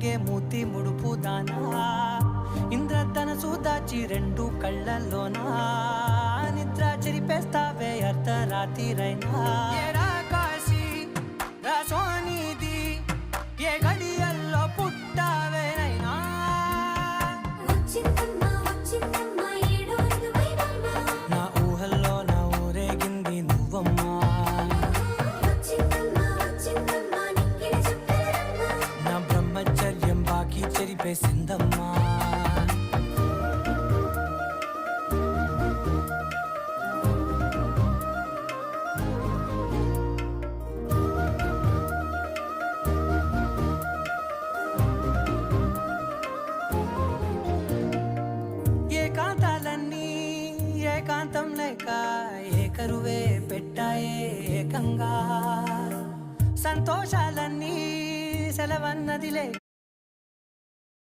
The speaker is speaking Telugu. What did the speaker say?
తాగే మూతి ముడుపు దానా ఇంద్రధనసు దాచి రెండు కళ్ళల్లోనా నిద్ర చెరిపేస్తావే అర్ధరాత్రిరైనా కాశీ రాసోనిది ఏ గడియల్లో పుట్టావేనైనా నా ఊహల్లో నా ఊరేగింది నువ్వమ్మా నా బ్రహ్మచర్యం బాకీ చెరిపేసిందమ్మా ఏకాంతాలన్నీ ఏకాంతం లేక ఏకరువే పెట్టాయే ఏకంగా సంతోషాలన్నీ సెలవన్నది లేక